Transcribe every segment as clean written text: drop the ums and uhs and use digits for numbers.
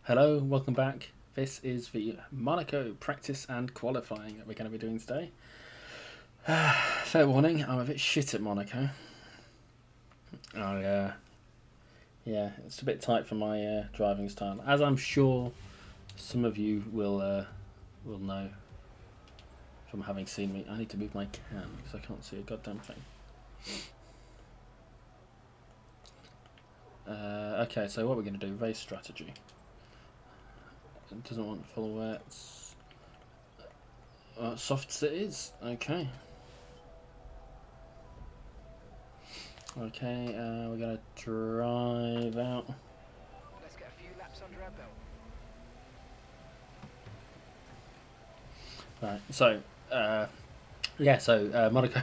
Hello, welcome back. This is the Monaco practice and qualifying that we're going to be doing today. Fair warning, I'm a bit shit at Monaco. Yeah, it's a bit tight for my driving style, as I'm sure some of you will know from having seen me. I need to move my cam because I can't see a goddamn thing. Okay, so what we're going to do, race strategy. It doesn't want full wets. Softs it is. Okay. Okay, we're going to drive out. Let's get a few laps under our belt. Right, so, Monaco,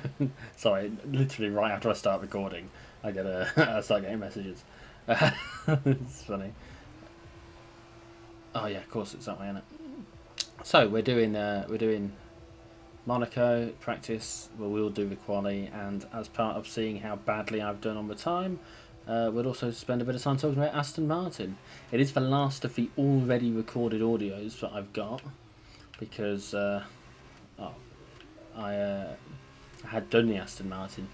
sorry, literally right after I start recording, I start getting messages. It's funny. Oh yeah, of course it's that way, isn't it? So we're doing Monaco practice. We'll do the quali, and as part of seeing how badly I've done on the time, we'll also spend a bit of time talking about Aston Martin. It is the last of the already recorded audios that I've got because I had done the Aston Martin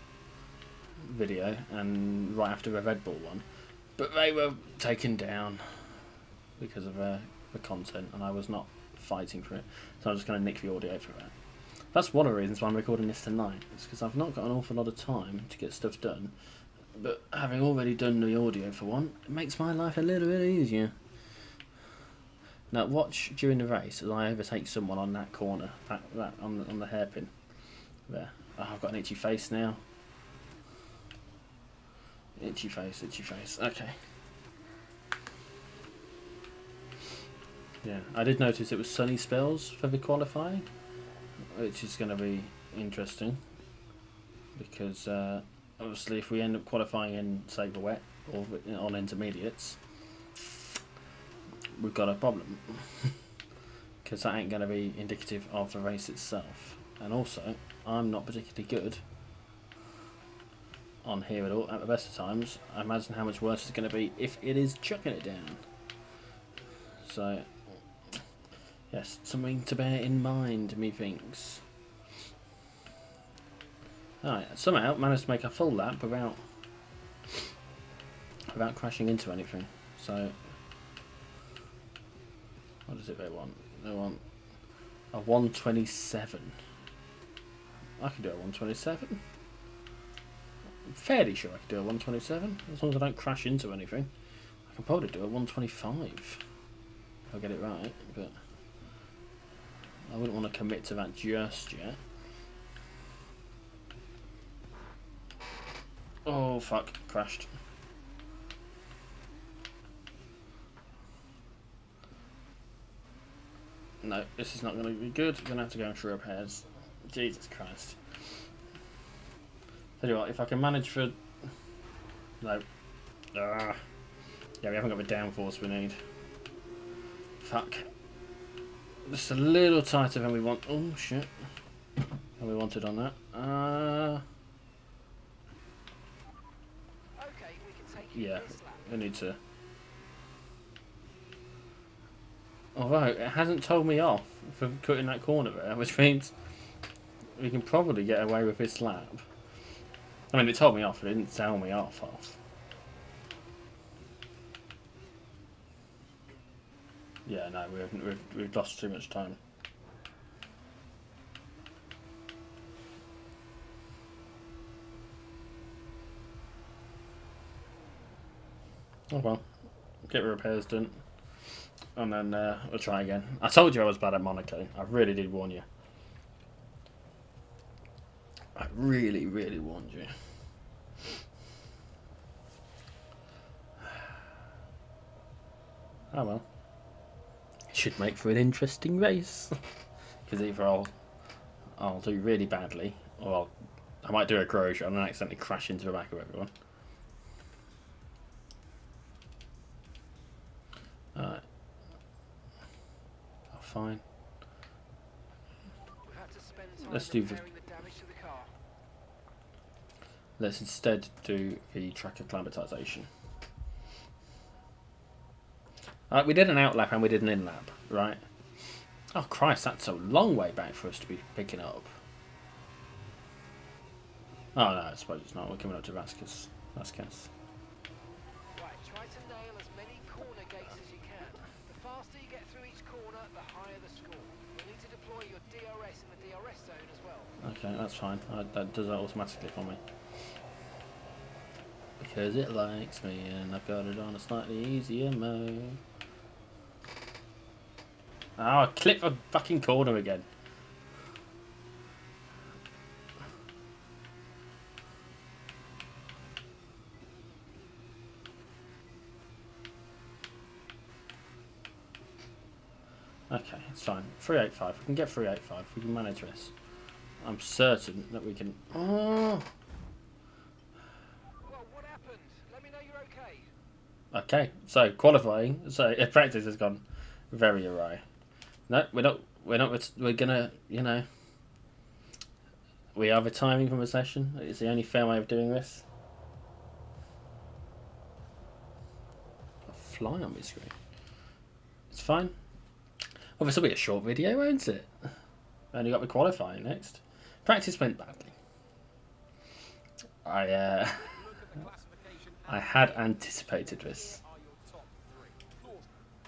video and right after the Red Bull one, but they were taken down because of the content, and I was not fighting for it, so I'm just going to nick the audio for that. That's one of the reasons why I'm recording this tonight. It's because I've not got an awful lot of time to get stuff done, but having already done the audio for one, it makes my life a little bit easier. Now watch during the race as I overtake someone on that corner, that on the hairpin there. Oh, I've got an itchy face now. Itchy face. Okay. Yeah, I did notice it was sunny spells for the qualifying, which is going to be interesting because obviously if we end up qualifying in, say, the wet or on intermediates, we've got a problem because that ain't going to be indicative of the race itself. And also, I'm not particularly good on here at all at the best of times. I imagine how much worse it's going to be if it is chucking it down. So, yes, something to bear in mind, methinks. Alright, somehow managed to make a full lap without crashing into anything. So, what is it they want? They want a 127. I can do a 127. I'm fairly sure I can do a 127, as long as I don't crash into anything. I can probably do a 125 if I get it right, but I wouldn't want to commit to that just yet. Oh fuck, crashed. No, this is not going to be good. We're going to have to go through repairs. Jesus Christ. Tell you what, if I can manage for... No. Yeah, we haven't got the downforce we need. Fuck. Just a little tighter than we want. Oh shit. Than we wanted on that. Okay, we can take you Yeah, this lap. we need to... Although, it hasn't told me off for cutting that corner there, which means we can probably get away with this lap. I mean, it told me off, it didn't tell me off. Yeah, no, we've lost too much time. Oh well, get the repairs done, and then we'll try again. I told you I was bad at Monaco. I really did warn you. I really, really warned you. Oh well. It should make for an interesting race. Because either I'll do really badly, or I might do a Grosjean and accidentally crash into the back of everyone. Alright. Oh, fine. We've had to spend time Let's do repairing the damage to the car. Let's instead do the track acclimatization. We did an out lap and we did an in lap, right? Oh Christ, that's a long way back for us to be picking up. Oh no, I suppose it's not. We're coming up to Vasquez. Right, try to nail as many corner gates as you can. The faster you get through each corner, the higher the score. You'll need to deploy your DRS in the DRS zone as well. Okay, that's fine. That does that automatically for me. Because it likes me and I've got it on a slightly easier mode. Oh, I clipped a fucking corner again. Okay, it's fine. 385. We can get 385. We can manage this. I'm certain that we can. Oh. Well, what happened? Let me know you're okay. Okay, so qualifying. So practice has gone very awry. No, we're not. We're gonna. You know. We are retiring from a session. It's the only fair way of doing this. A fly on my screen. It's fine. Well, this will be a short video, won't it? Only got the qualifying next. Practice went badly. I had anticipated this.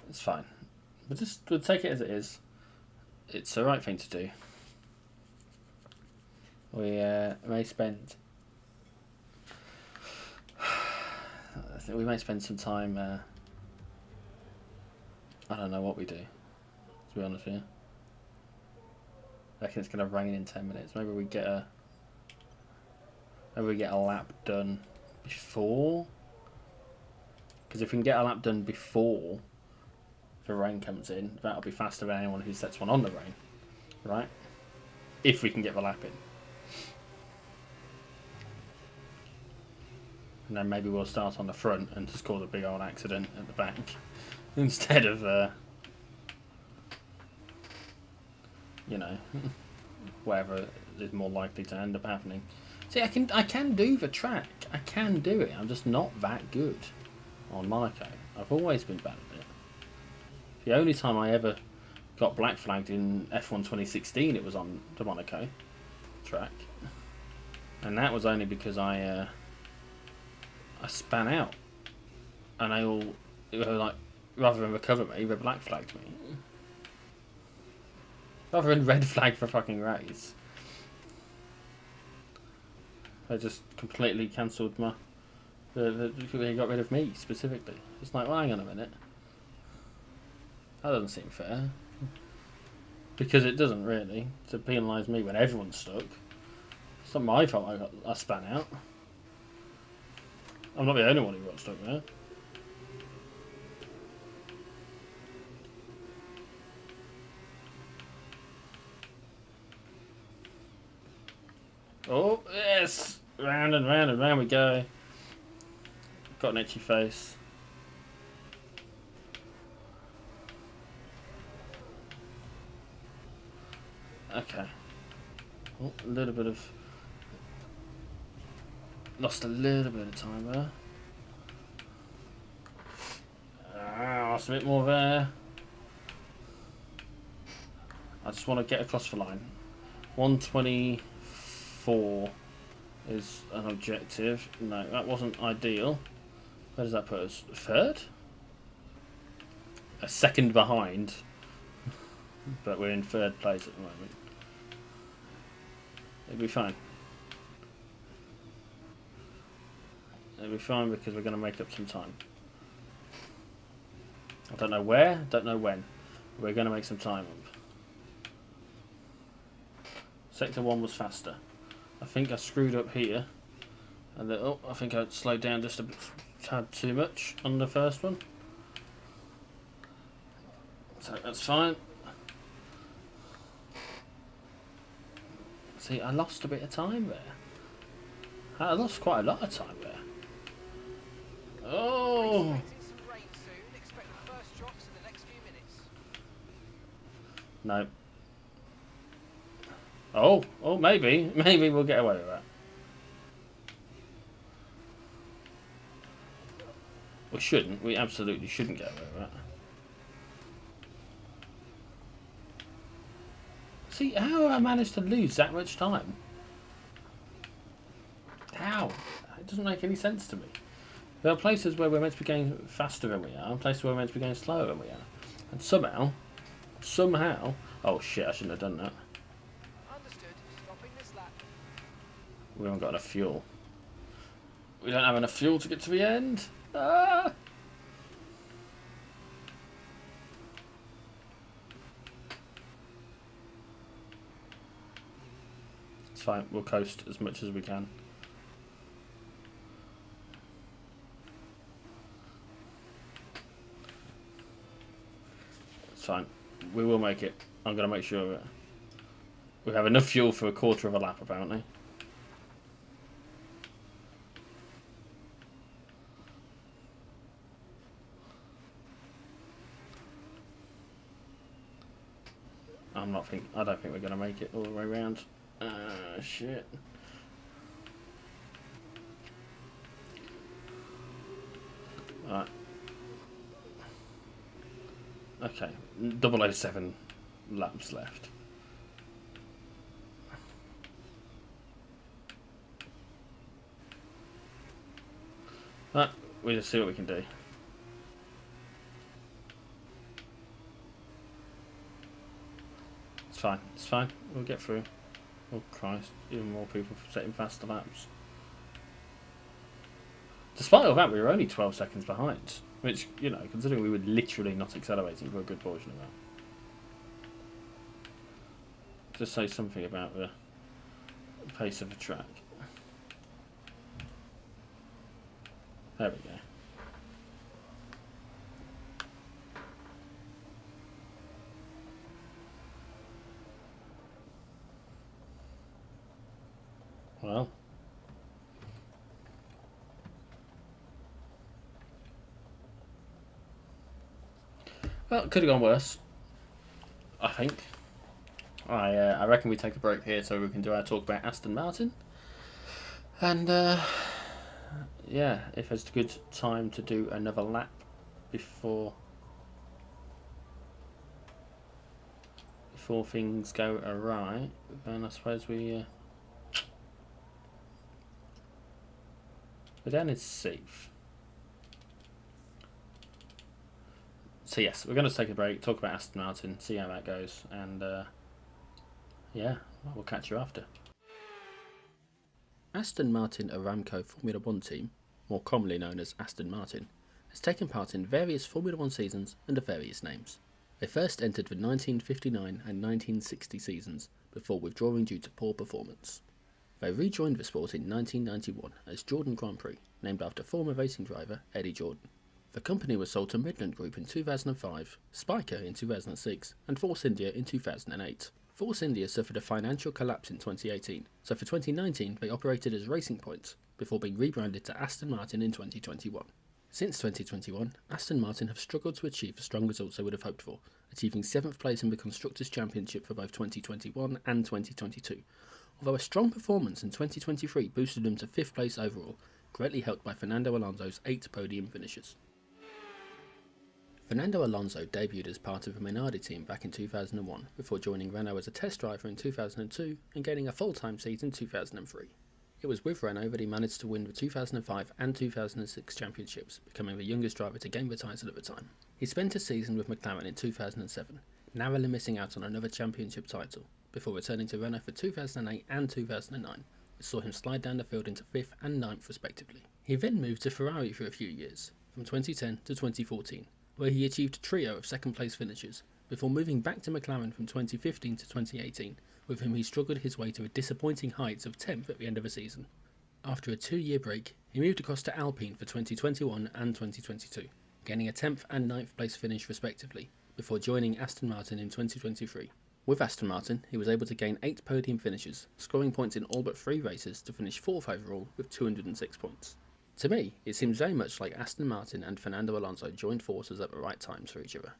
It's fine. We'll take it as it is. It's the right thing to do. We may spend. I think we may spend some time. I don't know what we do. To be honest with you, I reckon it's gonna rain in 10 minutes. Maybe we get a lap done before. Because if we can get a lap done before the rain comes in, that'll be faster than anyone who sets one on the rain, right? If we can get the lap in, and then maybe we'll start on the front and just cause a big old accident at the back instead of. You know, whatever is more likely to end up happening. See, I can do the track. I can do it. I'm just not that good on Monaco. I've always been bad at it. The only time I ever got black flagged in F1 2016, it was on the Monaco track, and that was only because I span out, and they were like, rather than recover me, they black flagged me. Rather than red flag for fucking race. They just completely cancelled my. They got rid of me specifically. It's like, well, hang on a minute. That doesn't seem fair. Because it doesn't really. To penalise me when everyone's stuck. It's not my fault I span out. I'm not the only one who got stuck there. Oh, yes! Round and round and round we go. Got an itchy face. Okay. Oh, a little bit of... Lost a little bit of time there. Lost a bit more there. I just want to get across the line. 124 is an objective. No, that wasn't ideal. Where does that put us? Third? A second behind. But we're in third place at the moment. It'll be fine. It'll be fine because we're going to make up some time. I don't know where, don't know when. We're going to make some time up. Sector 1 was faster. I think I screwed up here. And then, oh, I think I slowed down just a tad too much on the first one. So that's fine. See, I lost a bit of time there. I lost quite a lot of time there. Oh! No. Oh, maybe we'll get away with that. We shouldn't. We absolutely shouldn't get away with that. See, how have I managed to lose that much time? How? It doesn't make any sense to me. There are places where we're meant to be going faster than we are, and places where we're meant to be going slower than we are. And somehow, oh shit, I shouldn't have done that. Understood. Stopping this lap. We haven't got enough fuel. We don't have enough fuel to get to the end. Ah! It's fine, we'll coast as much as we can. It's fine. We will make it. I'm going to make sure that we have enough fuel for a quarter of a lap, apparently. I don't think we're going to make it all the way around. Shit. Right. Okay, 007 laps left. Right, we'll just see what we can do. It's fine, it's fine, we'll get through. Oh Christ, even more people setting faster laps. Despite all that, we were only 12 seconds behind. Which, you know, considering we were literally not accelerating for a good portion of that. Just say something about the pace of the track. There we go. Well, it could have gone worse, I think. I reckon we take a break here so we can do our talk about Aston Martin. And, yeah, if it's a good time to do another lap before things go awry, then I suppose we're down in safe. So yes, we're going to take a break, talk about Aston Martin, see how that goes, and yeah, we'll catch you after. Aston Martin Aramco Formula 1 team, more commonly known as Aston Martin, has taken part in various Formula 1 seasons under various names. They first entered the 1959 and 1960 seasons before withdrawing due to poor performance. They rejoined the sport in 1991 as Jordan Grand Prix, named after former racing driver Eddie Jordan. The company was sold to Midland Group in 2005, Spiker in 2006, and Force India in 2008. Force India suffered a financial collapse in 2018, so for 2019 they operated as Racing Point, before being rebranded to Aston Martin in 2021. Since 2021, Aston Martin have struggled to achieve the strong results they would have hoped for, achieving 7th place in the Constructors' Championship for both 2021 and 2022, although a strong performance in 2023 boosted them to 5th place overall, greatly helped by Fernando Alonso's 8 podium finishes. Fernando Alonso debuted as part of the Minardi team back in 2001, before joining Renault as a test driver in 2002 and gaining a full-time seat in 2003. It was with Renault that he managed to win the 2005 and 2006 championships, becoming the youngest driver to gain the title at the time. He spent a season with McLaren in 2007, narrowly missing out on another championship title, before returning to Renault for 2008 and 2009, which saw him slide down the field into 5th and 9th respectively. He then moved to Ferrari for a few years, from 2010 to 2014, where he achieved a trio of second-place finishes, before moving back to McLaren from 2015 to 2018, with whom he struggled his way to a disappointing heights of 10th at the end of the season. After a 2-year break, he moved across to Alpine for 2021 and 2022, gaining a 10th and 9th place finish respectively, before joining Aston Martin in 2023. With Aston Martin, he was able to gain 8 podium finishes, scoring points in all but 3 races to finish 4th overall with 206 points. To me, it seems very much like Aston Martin and Fernando Alonso joined forces at the right times for each other.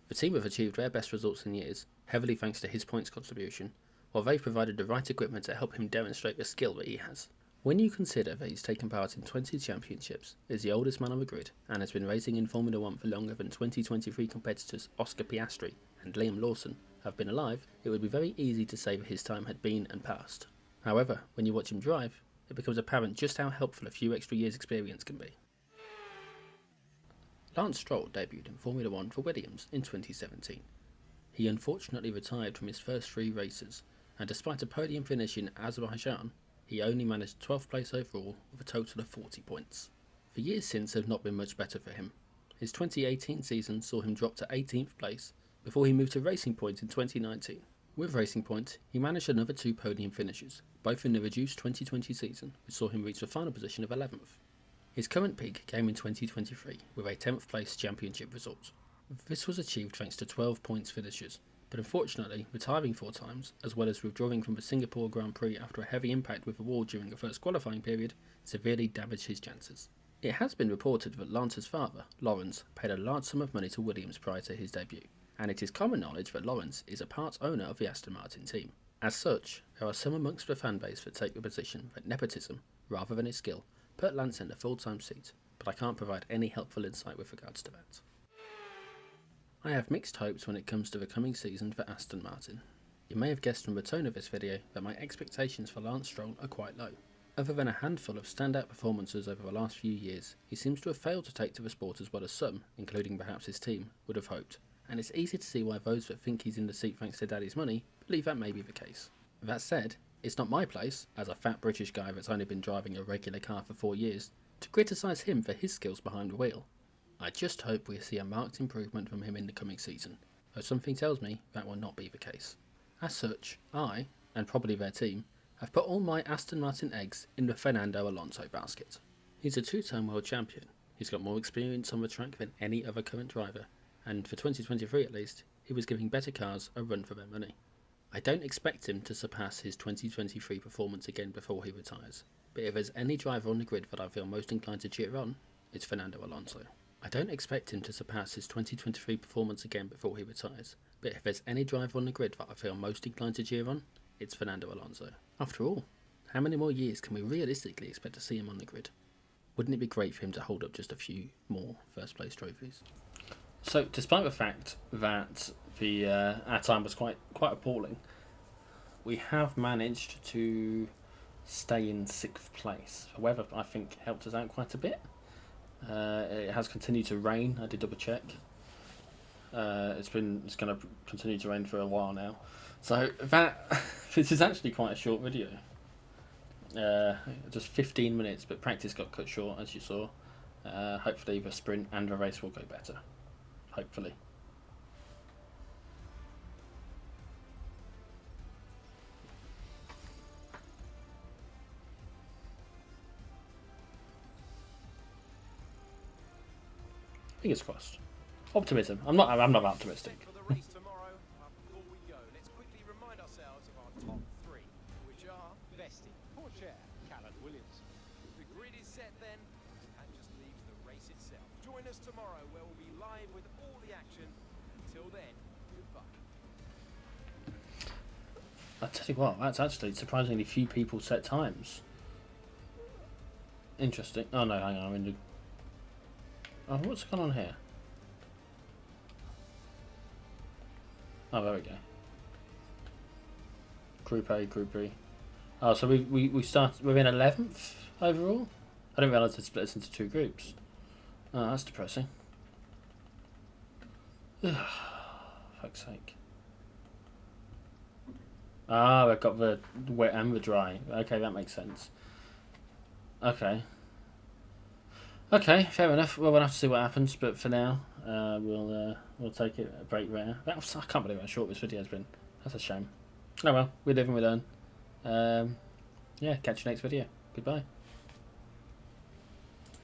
The team have achieved their best results in years, heavily thanks to his points contribution, while they've provided the right equipment to help him demonstrate the skill that he has. When you consider that he's taken part in 20 championships, is the oldest man on the grid, and has been racing in Formula 1 for longer than 2023 competitors Oscar Piastri and Liam Lawson, have been alive, it would be very easy to say that his time had been and passed. However, when you watch him drive, it becomes apparent just how helpful a few extra years' experience can be. Lance Stroll debuted in Formula 1 for Williams in 2017. He unfortunately retired from his first 3 races, and despite a podium finish in Azerbaijan, he only managed 12th place overall with a total of 40 points. The years since have not been much better for him. His 2018 season saw him drop to 18th place before he moved to Racing Point in 2019. With Racing Point, he managed another 2 podium finishes, both in the reduced 2020 season, which saw him reach the final position of 11th. His current peak came in 2023 with a 10th place championship result. This was achieved thanks to 12 points finishes, but unfortunately, retiring 4 times, as well as withdrawing from the Singapore Grand Prix after a heavy impact with the wall during the first qualifying period, severely damaged his chances. It has been reported that Lance's father, Lawrence, paid a large sum of money to Williams prior to his debut, and it is common knowledge that Lawrence is a part owner of the Aston Martin team. As such, there are some amongst the fanbase that take the position that nepotism, rather than his skill, put Lance in the full-time seat, but I can't provide any helpful insight with regards to that. I have mixed hopes when it comes to the coming season for Aston Martin. You may have guessed from the tone of this video that my expectations for Lance Stroll are quite low. Other than a handful of standout performances over the last few years, he seems to have failed to take to the sport as well as some, including perhaps his team, would have hoped, and it's easy to see why those that think he's in the seat thanks to daddy's money believe that may be the case. That said, it's not my place, as a fat British guy that's only been driving a regular car for 4 years, to criticise him for his skills behind the wheel. I just hope we see a marked improvement from him in the coming season, though something tells me that will not be the case. As such, I, and probably their team, have put all my Aston Martin eggs in the Fernando Alonso basket. He's a 2-time world champion, he's got more experience on the track than any other current driver, and for 2023 at least, he was giving better cars a run for their money. I don't expect him to surpass his 2023 performance again before he retires, but if there's any driver on the grid that I feel most inclined to cheer on, it's Fernando Alonso. I don't expect him to surpass his 2023 performance again before he retires, but if there's any driver on the grid that I feel most inclined to cheer on, it's Fernando Alonso. After all, how many more years can we realistically expect to see him on the grid? Wouldn't it be great for him to hold up just a few more first place trophies? So, despite the fact that our time was quite appalling, we have managed to stay in 6th place. The weather, I think, helped us out quite a bit. It has continued to rain. I did double check. It's going to continue to rain for a while now. So this is actually quite a short video. Just 15 minutes, but practice got cut short, as you saw. Hopefully the sprint and the race will go better. Hopefully. Fingers crossed. Optimism. I'm not optimistic. For the race tomorrow, before we go, let's quickly remind ourselves of our top 3, which are Vesti, Pourchaire, Callan Williams. The grid is set then, and just leaves the race itself. Join us tomorrow where we'll be live with all the action. Until then, goodbye. I tell you what, that's actually surprisingly few people set times. Interesting. Oh no, hang on, I'm in the... Oh, what's going on here? Oh, there we go. Group A, Group B. Oh, so we start, we're in 11th overall? I didn't realise it split us into 2 groups. Oh, that's depressing. Fuck's sake. Ah, we've got the wet and the dry. Okay, that makes sense. Okay. Okay, fair enough. Well, we'll have to see what happens, but for now, we'll take it a break there. I can't believe how short this video has been. That's a shame. Oh well, we live and we learn. Yeah, catch you next video. Goodbye.